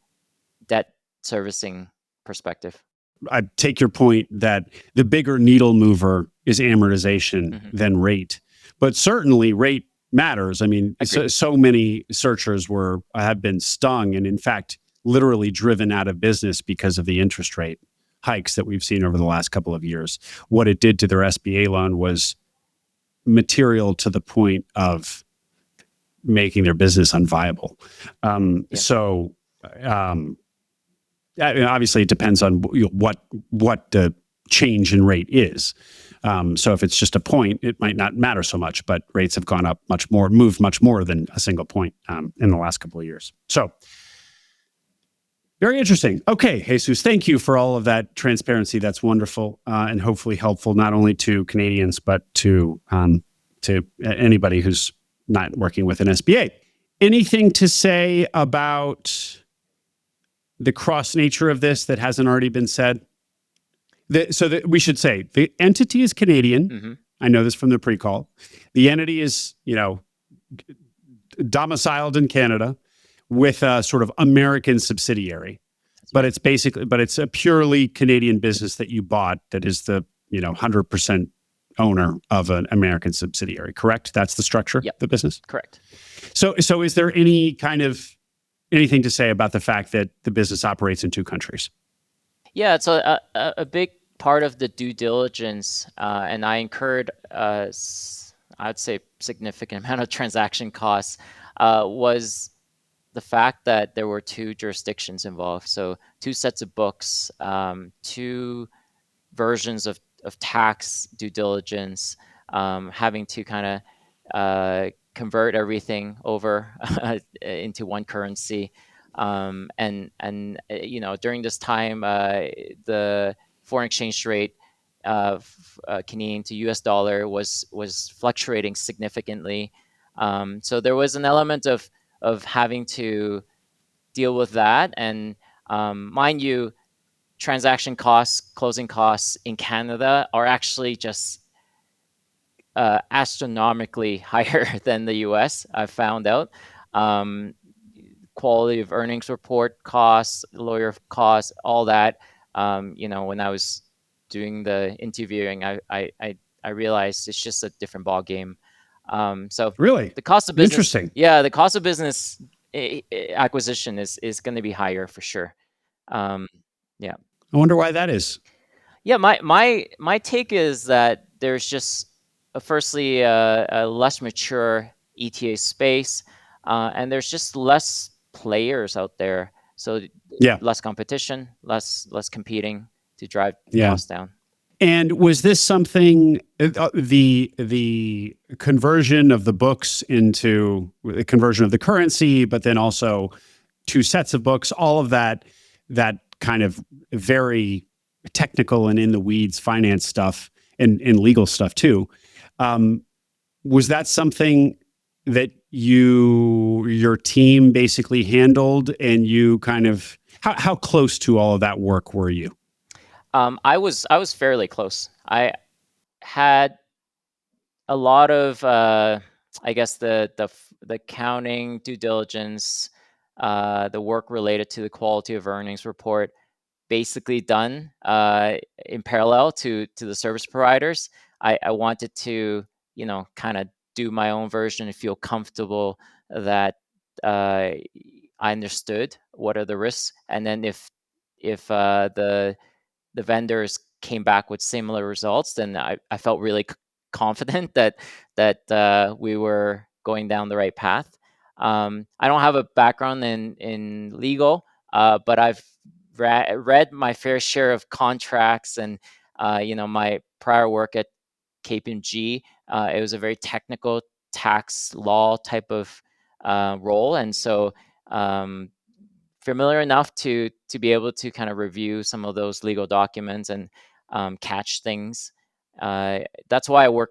debt servicing perspective. I take your point that the bigger needle mover is amortization than rate, but certainly rate matters. I mean, so many searchers have been stung and in fact, literally driven out of business because of the interest rate hikes that we've seen over the last couple of years. What it did to their SBA loan was material to the point of making their business unviable. So, obviously, it depends on what the change in rate is. So if it's just a point, it might not matter so much, but rates have gone up moved much more than a single point in the last couple of years. So very interesting. Okay, Jesus, thank you for all of that transparency. That's wonderful and hopefully helpful not only to Canadians, but to anybody who's not working with an SBA. Anything to say about the cross nature of this that hasn't already been said? We should say the entity is Canadian. I know this from the pre-call. The entity is, domiciled in Canada with a sort of American subsidiary, but it's a purely Canadian business that you bought that is the 100% owner of an American subsidiary. Correct? That's the structure. Of the business. Correct. So is there anything to say about the fact that the business operates in 2 countries? Yeah, it's a big part of the due diligence, and I incurred, I'd say, significant amount of transaction costs, was the fact that there were two jurisdictions involved, so two sets of books, two versions of tax due diligence, having to kind of convert everything over into one currency. And during this time, the foreign exchange rate of Canadian to US dollar was fluctuating significantly. So there was an element of having to deal with that. And mind you, transaction costs, closing costs in Canada are actually just astronomically higher than the US, I've found out. Um, Quality of earnings report costs, lawyer costs, all that. When I was doing the interviewing, I realized it's just a different ball game. So Really the cost of business, interesting. the cost of business acquisition is going to be higher for sure. Yeah. I wonder why that is. Yeah, my take is that there's just firstly a less mature ETA space, and there's just less players out there, so Yeah. less competition, less competing to drive Yeah. costs down. And was this something the conversion of the books into the conversion of the currency, but then also two sets of books, all of that kind of very technical and in the weeds finance stuff and legal stuff too. Was that something that your team basically handled, and you kind of how close to all of that work were you? I was fairly close. I had a lot of I guess the accounting due diligence, the work related to the quality of earnings report basically done in parallel to the service providers. I wanted to kind of do my own version and feel comfortable that I understood what are the risks, and then if the vendors came back with similar results, then I felt really confident that we were going down the right path. I don't have a background in legal, but I've read my fair share of contracts, and my prior work at KPMG, it was a very technical tax law type of role, and so familiar enough to be able to kind of review some of those legal documents and catch things. That's why I work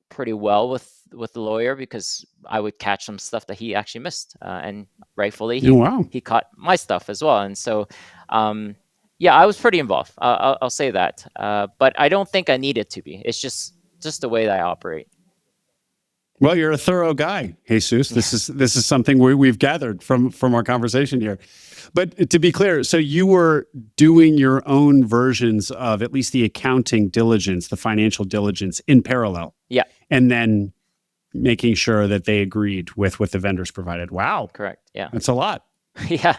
pretty well with the lawyer, because I would catch some stuff that he actually missed, and rightfully Oh, wow. he caught my stuff as well. And so, yeah, I was pretty involved. I'll say that, but I don't think I needed to be. It's just the way that I operate. Well, you're a thorough guy, Jesus. This is something we've gathered from our conversation here. But to be clear, so you were doing your own versions of at least the accounting diligence, the financial diligence in parallel. Yeah. And then making sure that they agreed with what the vendors provided. Wow. Correct. Yeah. That's a lot. Yeah.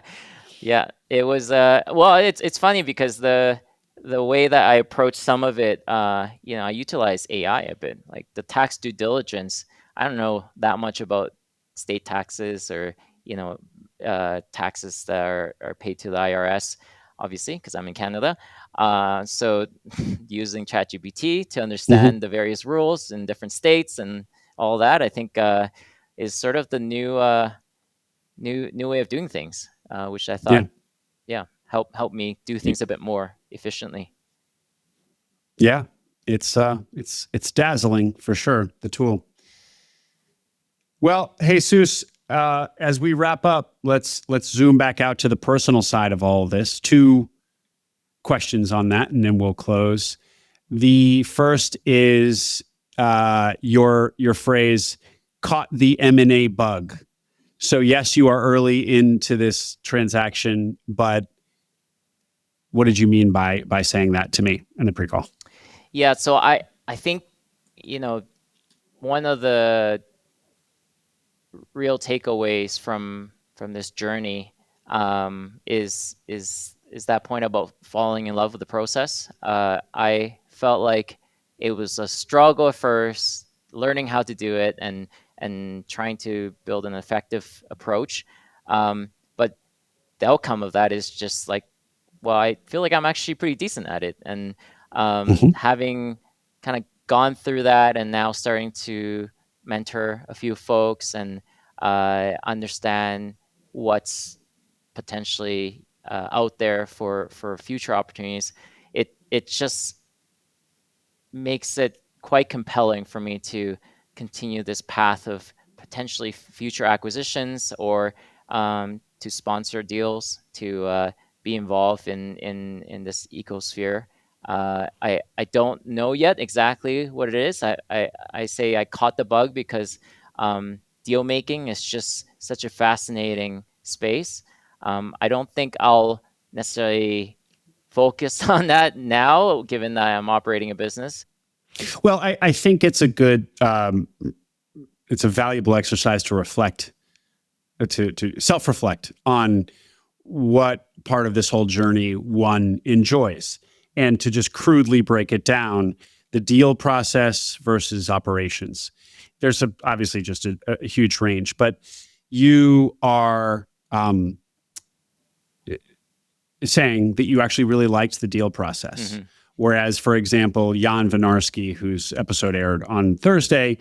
It was well, it's funny because the way that I approach some of it, I utilize AI a bit. Like the tax due diligence, I don't know that much about state taxes or taxes that are paid to the IRS, obviously, because I'm in Canada. So using ChatGPT to understand the various rules in different states and all that, I think is sort of the new way of doing things, which I thought, help me do things a bit more efficiently. Yeah, it's dazzling for sure, the tool. Well, Jesus, as we wrap up, let's zoom back out to the personal side of all of this. Two questions on that, and then we'll close. The first is your phrase, caught the M&A bug. So yes, you are early into this transaction, but what did you mean by saying that to me in the pre-call? Yeah, so I think one of the real takeaways from this journey is that point about falling in love with the process. I felt like it was a struggle at first, learning how to do it and trying to build an effective approach. But the outcome of that is just like, well, I feel like I'm actually pretty decent at it. And Mhm. having kind of gone through that and now starting to mentor a few folks and understand what's potentially out there for future opportunities, it just makes it quite compelling for me to continue this path of potentially future acquisitions or to sponsor deals, to be involved in this ecosphere. I don't know yet exactly what it is. I say I caught the bug because deal making is just such a fascinating space. I don't think I'll necessarily focus on that now, given that I'm operating a business. Well, I think it's a good, it's a valuable exercise to reflect, to self-reflect on what part of this whole journey one enjoys, and to just crudely break it down: the deal process versus operations. There's obviously just a huge range, but you are saying that you actually really liked the deal process. Mm-hmm. Whereas, for example, Jan Vinarski, whose episode aired on Thursday,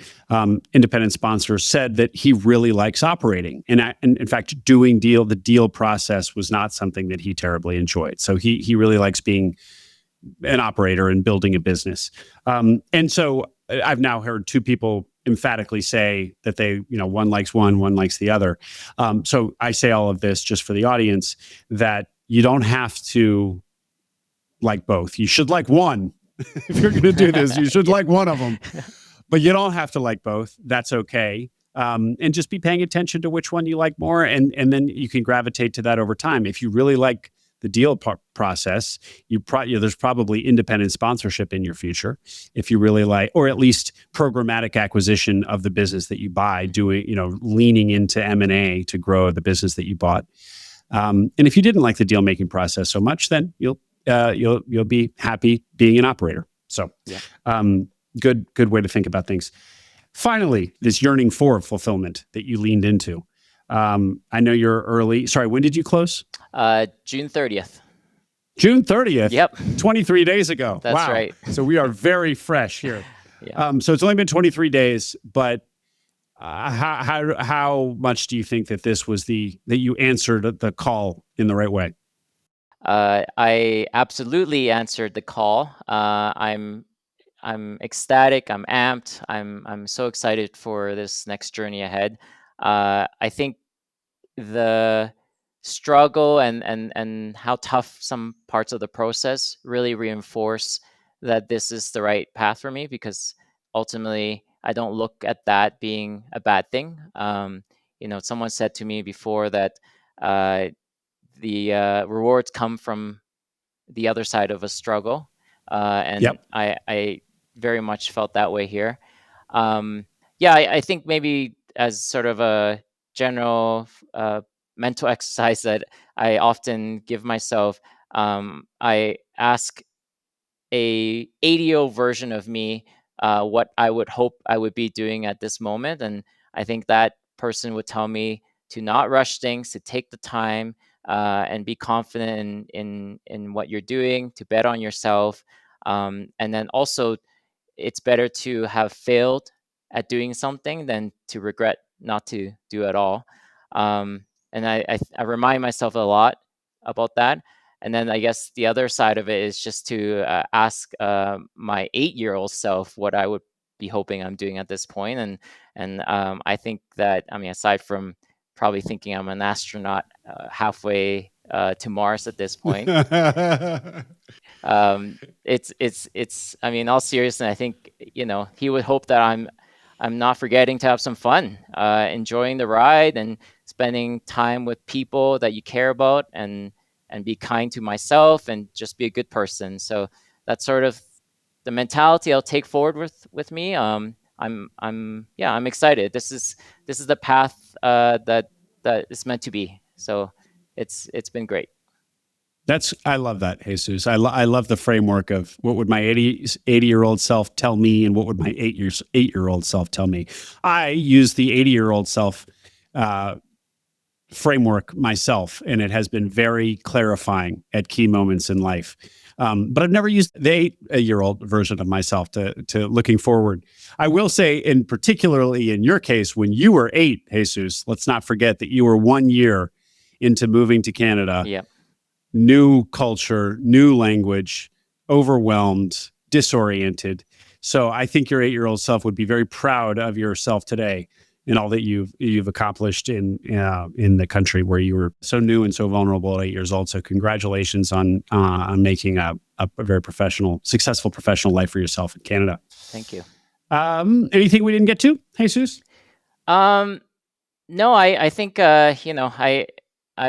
independent sponsor, said that he really likes operating. And in fact, doing the deal process was not something that he terribly enjoyed. So he really likes being an operator and building a business. And so I've now heard two people emphatically say that they, one likes one likes the other. So I say all of this just for the audience, that you don't have to like both. You should like one. If you're going to do this, you should like one of them, but you don't have to like both. That's okay. And just be paying attention to which one you like more. And then you can gravitate to that over time. If you really like the deal process, there's probably independent sponsorship in your future. If you really like, or at least programmatic acquisition of the business that you buy, doing, leaning into M&A to grow the business that you bought. And if you didn't like the deal making process so much, then you'll be happy being an operator. So, good way to think about things. Finally, this yearning for fulfillment that you leaned into. I know you're early. Sorry, when did you close? June 30th. June 30th? Yep. 23 days ago. That's wow. Right. So we are very fresh here. Yeah. So it's only been 23 days, but how much do you think that this was that you answered the call in the right way? I absolutely answered the call. I'm ecstatic. I'm amped. I'm so excited for this next journey ahead. I think the struggle and how tough some parts of the process really reinforce that this is the right path for me, because ultimately I don't look at that being a bad thing. Someone said to me before that the rewards come from the other side of a struggle, and Yep. I very much felt that way here. I think maybe as sort of a general mental exercise that I often give myself, I ask a 80-year-old version of me what I would hope I would be doing at this moment. And I think that person would tell me to not rush things, to take the time, and be confident in what you're doing, to bet on yourself. And then also, it's better to have failed at doing something than to regret not to do at all. And I remind myself a lot about that. And then I guess the other side of it is just to ask my 8-year-old self what I would be hoping I'm doing at this point. And I think that, aside from probably thinking I'm an astronaut halfway to Mars at this point, it's in all seriousness, I think he would hope that I'm not forgetting to have some fun, enjoying the ride, and spending time with people that you care about, and be kind to myself, and just be a good person. So that's sort of the mentality I'll take forward with me. I'm excited. This is the path that is meant to be. So it's been great. I love that, Jesus. I love the framework of what would my 80-year-old self tell me, and what would my 8-year-old self tell me. I use the 80-year-old self framework myself, and it has been very clarifying at key moments in life. But I've never used the 8-year-old version of myself to looking forward. I will say, in particularly in your case, when you were 8, Jesus, let's not forget that you were 1 year into moving to Canada. Yeah. New culture, new language, overwhelmed, disoriented. So I think your 8-year-old self would be very proud of yourself today and all that you've accomplished in the country where you were so new and so vulnerable at 8 years old. So congratulations on making a very successful professional life for yourself in Canada. Thank you. Anything we didn't get to, Jesus? No, I think I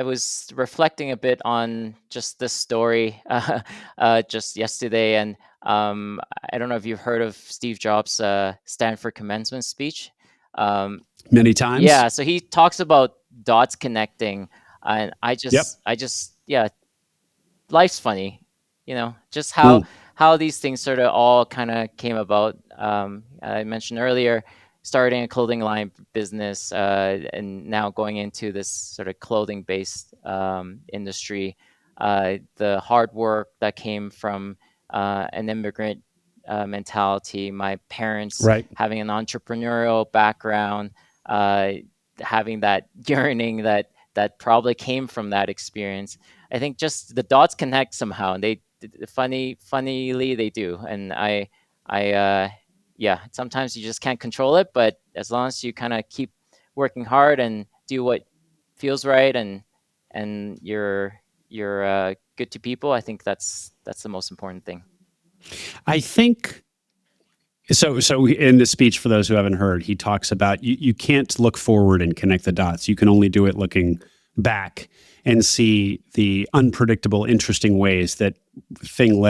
was reflecting a bit on just this story just yesterday, and I don't know if you've heard of Steve Jobs' Stanford commencement speech. Many times. Yeah, so he talks about dots connecting, and I just, life's funny, just how these things sort of all kind of came about. I mentioned earlier, starting a clothing line business, and now going into this sort of clothing-based industry. The hard work that came from an immigrant mentality, my parents having an entrepreneurial background, having that yearning that probably came from that experience. I think just the dots connect somehow, and funnily they do. And sometimes you just can't control it, but as long as you kind of keep working hard and do what feels right, and you're good to people, I think that's the most important thing. I think so in the speech, for those who haven't heard, he talks about you can't look forward and connect the dots. You can only do it looking back and see the unpredictable, interesting ways that thing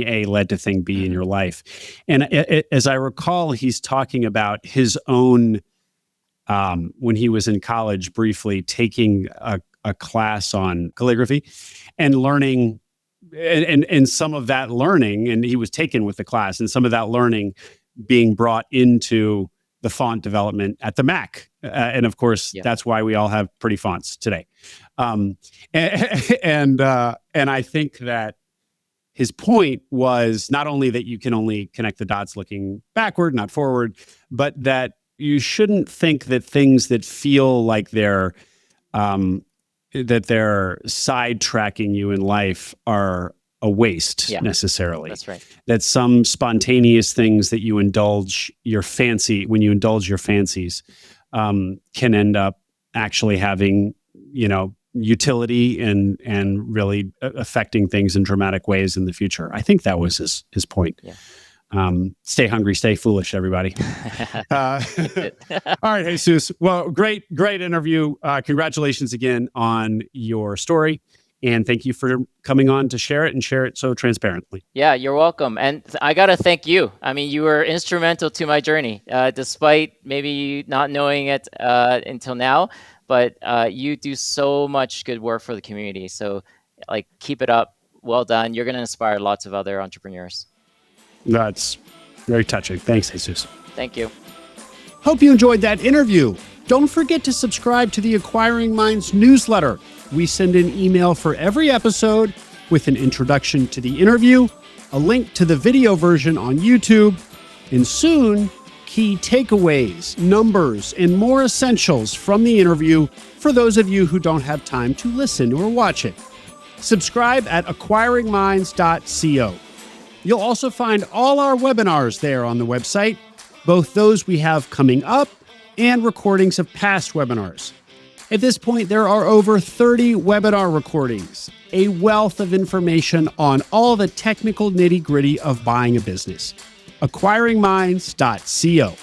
A led to thing B in your life. And as I recall, he's talking about his own, when he was in college, briefly taking a class on calligraphy and learning, and some of that learning, and he was taken with the class, and some of that learning being brought into the font development at the Mac. And of course, that's why we all have pretty fonts today. And I think that his point was not only that you can only connect the dots looking backward, not forward, but that you shouldn't think that things that feel like they're sidetracking you in life are a waste necessarily. That's right. That some spontaneous things that you indulge when you indulge your fancies, can end up actually having, utility and really affecting things in dramatic ways in the future. I think that was his point. Yeah. Stay hungry, stay foolish, everybody. All right, Jesus. Well, great interview. Congratulations again on your story. And thank you for coming on to share it so transparently. Yeah, you're welcome. And I got to thank you. I mean, you were instrumental to my journey, despite maybe not knowing it until now. But you do so much good work for the community. So, keep it up. Well done. You're going to inspire lots of other entrepreneurs. That's very touching. Thanks, Jesus. Thank you. Hope you enjoyed that interview. Don't forget to subscribe to the Acquiring Minds newsletter. We send an email for every episode with an introduction to the interview, a link to the video version on YouTube, and soon, key takeaways, numbers, and more essentials from the interview for those of you who don't have time to listen or watch it. Subscribe at acquiringminds.co. You'll also find all our webinars there on the website, both those we have coming up and recordings of past webinars. At this point, there are over 30 webinar recordings, a wealth of information on all the technical nitty-gritty of buying a business. acquiringminds.co.